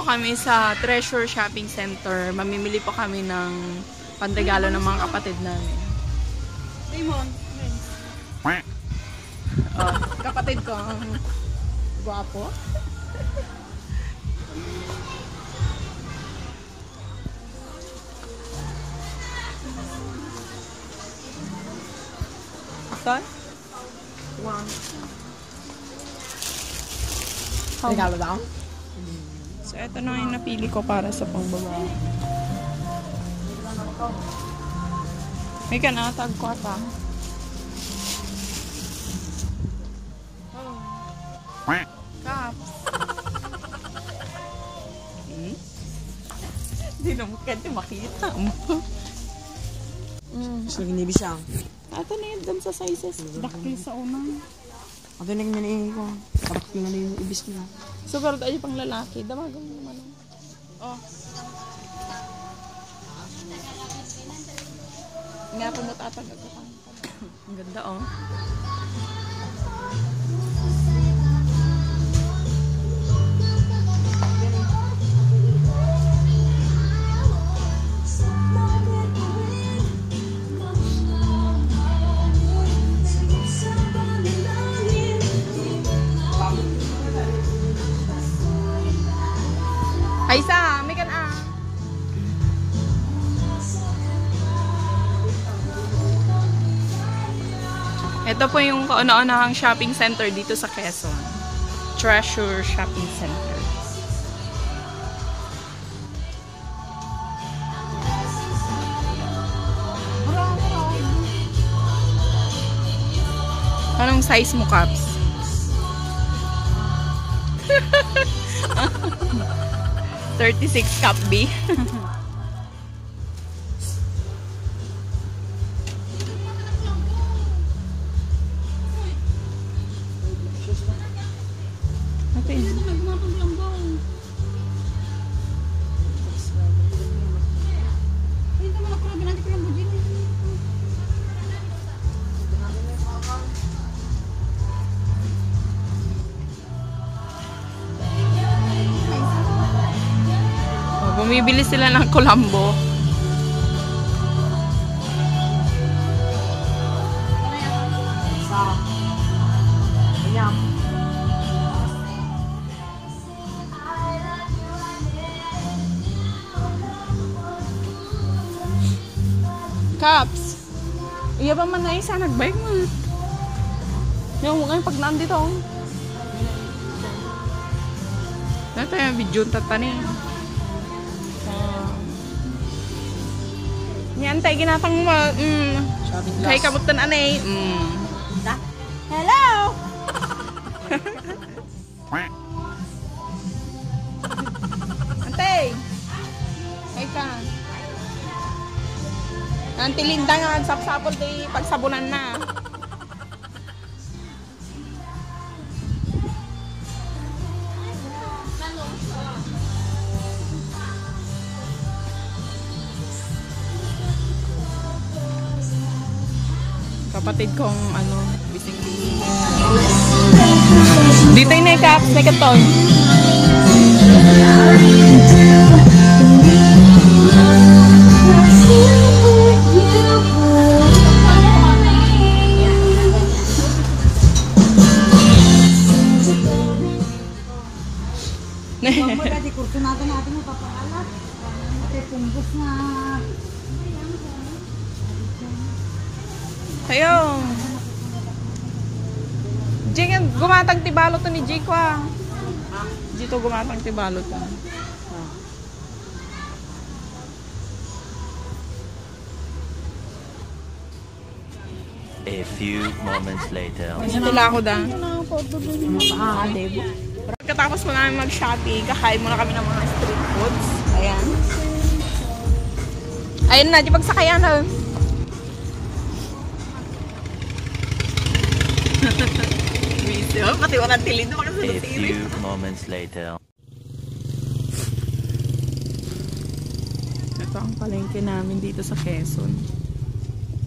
kami sa Treasure Shopping Center. Mamimili po kami ng panregalo ng mga kapatid namin. Raymond. Oh, kapatid ko. Guwapo. Ito? Regalo daw? So, ito na yung napili ko para sa pangbabae. May kanatag ko ata. Caps. Hindi naman kaya makita mo. Gusto nang inibisang. Ito na yun dun sa sizes. Dakli sa unang. Ito na yung nanihin ko. Dakli na yung ibis nila. So, pero tayo pang lalaki. Damagan mo naman. Oh. Nga po matatag ako. Ang ganda, oh. Aisa, may kan ah. Ito po yung kauna-unahang shopping center dito sa Quezon. Treasure Shopping Center. Anong size mo, Caps? 36 cup B. Bumibili sila ng Colombo. Caps. Iya pa man na isa nagbike mo. Yung ngayon pag nandito. Ito yung video tatanin. Yan tayo ginatang mo. Kaya kamutan anay. Hello! Antay! Kaya ka. Nanti Linda nga nagsapsapol di pagsabunan na. Kapatid kong ano, bising-bising. Dito yung Caps, may katon. Di kurso natin mo papangalat. Ate pumbos na. Tayo. Jing, gumatang tibalo to ni Jake wa. Dito gumatang tibalo to. A few moments later. Tila ako da. Katapos mo namin mag-shopping, kakain muna kami ng mga street foods. Ayan. Ayun na, di pagsakayan na. Pati walang tilid na A few moments later. Ito ang palengke namin dito sa Quezon.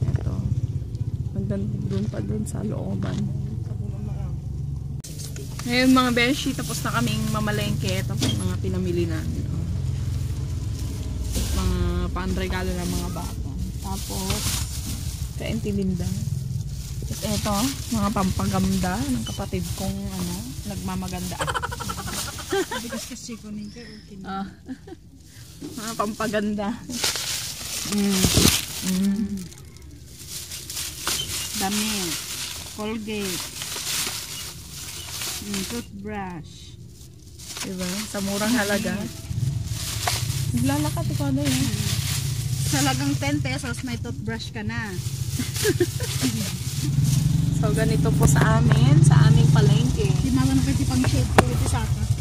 Ito. Doon pa doon sa looban. Ngayon mga beshi, tapos na kaming mamalengke. Tapos mga pinamili namin. Oh. Mga panregalo ng mga bata. Tapos, kaintilinda. Tapos eto, mga pampaganda ng kapatid kong nagmamaganda. Bigas kasi ko ninyo. Mga pampaganda. Damit. Colgate. Toothbrush. Diba? Sa murang halaga. Naglalakad ikaw na yun. Sa lagang 10 pesos, may toothbrush ka na. So, ganito po sa amin, sa aming palengke. Tinawan na kasi pang shade ko ito sa akin.